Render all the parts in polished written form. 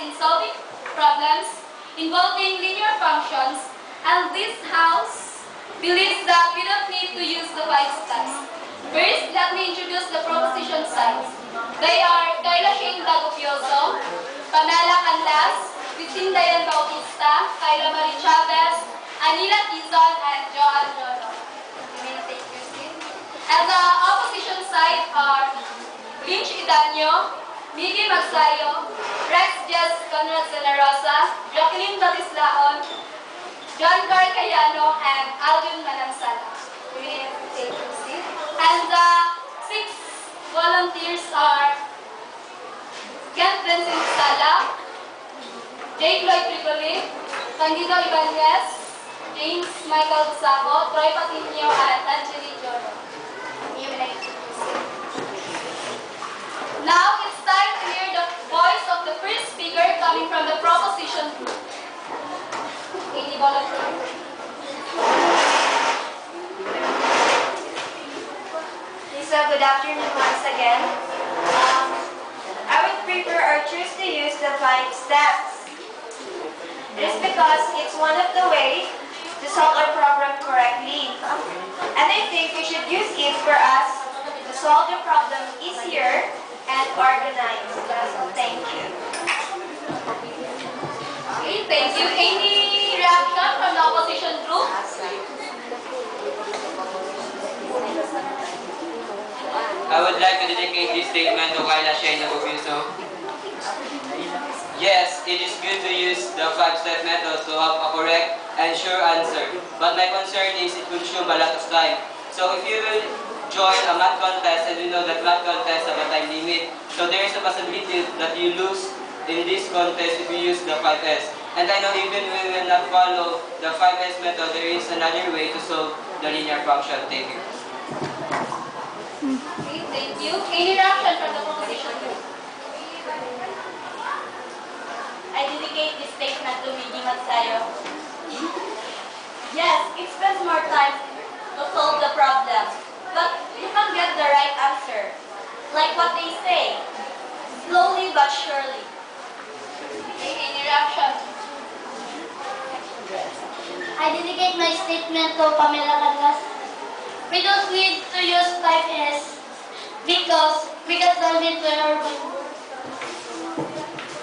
in solving problems involving linear functions, and this house believes that we don't need to use the 5 steps. First, let me introduce the proposition sides. They are Kayla Shane Dagopioso, Pamela Canlas, Christine Dayan Bautista, Kayla Marie Chavez, Anila Tizon, and Joanne Jono. You may take your seat. And the opposition side are Lynch Idanyo, Miggy Magsayo, Rex Jess Conrad Zenarosa, Jacqueline Batislaon, John Carl Cayano, and Alvin Manansala. You may take your seat. And the 6 volunteers are Kent Vincent Sala, Jake Lloyd Tripoli, Candido Ibanez, James Michael Sabo, Troy Patinio, and Angelique Joro. You may take your seat. Now it's time to hear the voice of the first speaker coming from the proposition group. Any volunteer? So good afternoon once again. I would prefer or choose to use the 5 steps. It is because it's one of the ways to solve our problem correctly. And I think we should use it for us to solve the problem easier and organized. So thank you. Okay, thank you. Any reaction from the opposition group? I would like to dedicate this statement to Kayla Shane Dagopioso. Yes, it is good to use the 5-step method to have a correct and sure answer. But my concern is it consumes a lot of time. So if you will join a math contest, and you know that math contests have a time limit, so there is a possibility that you lose in this contest if you use the 5S. And I know even we will not follow the 5S method, there is another way to solve the linear function. Thank you. Okay, thank you. Any reaction from the proposition group? I dedicate this statement to Miggy Magsayo. Yes, it spends more time to solve the problem, but you can get the right answer. Like what they say, slowly but surely. Okay, any reaction? I dedicate my statement to Pamela Canlas. We don't need to use 5S because we can solve it with our brain.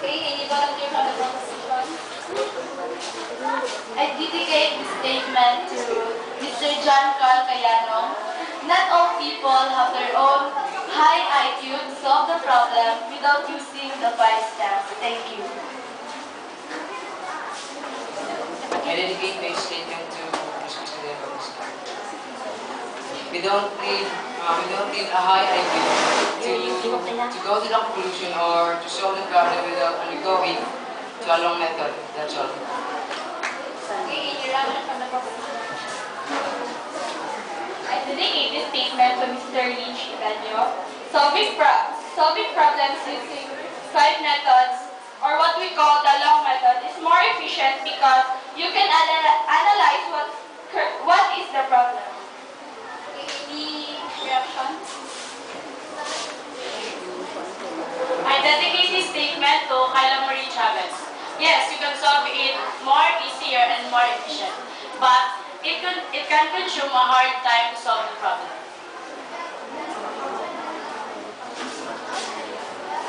Okay, any volunteer from the proposition? I dedicate this statement to Mr. John Carl Cayano. Not all people have their own high IQ to solve the problem without using the 5 steps. Thank you. I dedicate my statement to Ms. Christina Bautista. We don't need a high IQ to go to the conclusion or to solve the problem without undergoing to a long method. That's all. Okay, any reaction from the proposition? I dedicate this statement to Mr. Lynch Ibanyo. Solving problems using 5 methods, or what we call the long method, is more efficient because you can analyze what is the problem. Okay, any reaction? I dedicate this statement to Kayla Marie Chavez. Yes, you can solve it more easier and more efficient, but it can consume a hard time to solve the problem.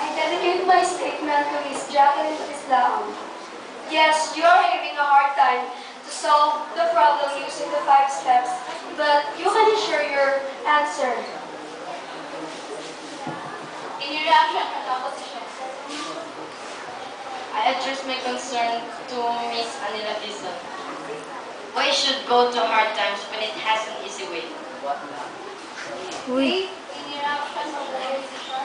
I dedicate my statement to Miss Jacqueline Batislaon. Yes, you are having a hard time to solve the problem using the 5 steps, but you can ensure your answer. Any reaction from the opposition? I address my concern to Miss Anila Tizon. Why should go to hard times when it has an easy way? Okay, any reaction from the opposition?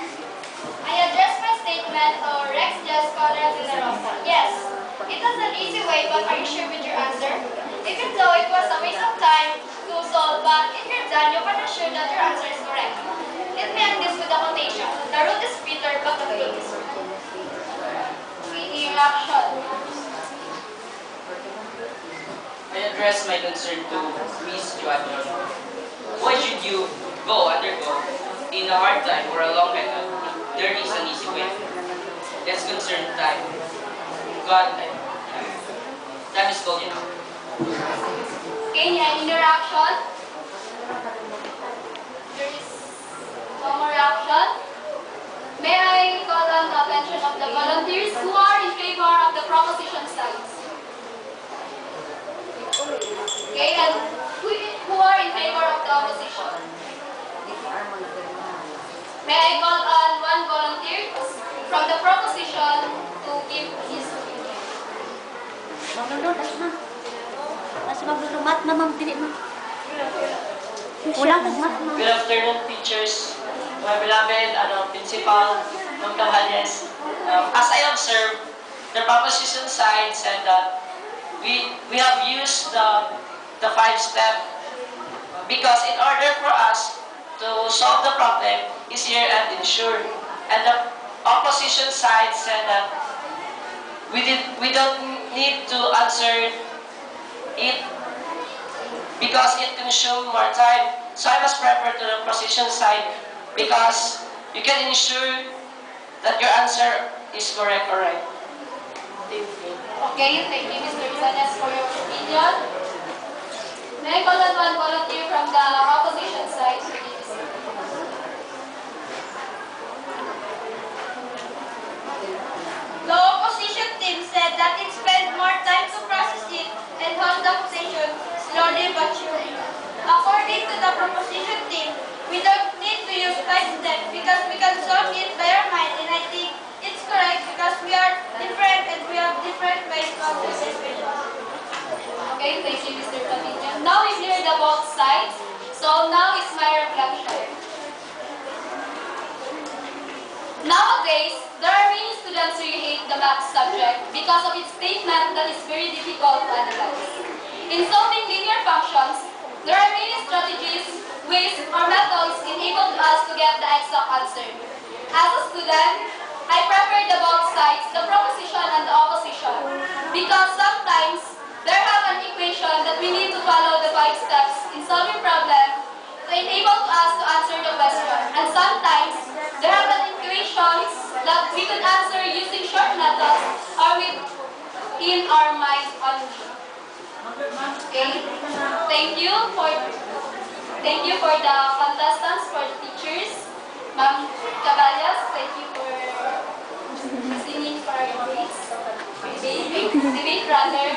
I address my statement to Rex Jess Conrad Zenarosa. Yes, it has an easy way, but are you sure with your answer? Even though it was a waste of time to solve, but if you're done, you can assure that your answer is correct. Let me end this with a quotation. The root is bitter, but the fruit is sweet. Any reaction? I address my concern to Miss Joanne. Why should you undergo in a hard time or a long method? There is an easy way. Let's concern time. but time is going. Okay, any interaction? There is no more action. May I call on the attention of the volunteers who are in favor of the proposition sides? Okay, and who are in favor of the opposition? May I call on one volunteer from the proposition to give his opinion? Good afternoon, teachers, my beloved principal, Dr. Hales. As I observed, the proposition side said that we have used the 5-step because in order for us to solve the problem, easier and ensure. And the opposition side said that we don't need to answer it because it consumes more time. So I must prefer to the opposition side because you can ensure that your answer is correct or right. Okay, thank you, Mr. Ibanez, for your opinion. May I call on one volunteer from the opposition side to give his opinion? The opposition team said that it spent more time to process it and hold the position slowly but surely. According to the proposition team, we don't need to use 5 steps because we can solve it by our mind, and I think it's correct because we are different and we have different ways to answer this question. Okay, thank you, Mr. Padilla. Now we hear the both sides. So now is my reflection. Nowadays, there are many students who hate the math subject because of its statement that is very difficult to analyze. In solving linear functions, there are many strategies, ways, or methods enabled us to get the exact answer. As a student, I prefer the both sides, the proposition and the opposition, because sometimes there have an equation that we need to follow the 5 steps in solving problem to enable us to answer the question. And sometimes there have an equations that we could answer using short methods or within our mind only. Okay, thank you for the contestants, for the teachers. Ma'am Caballas, thank you for listening for our debate rather.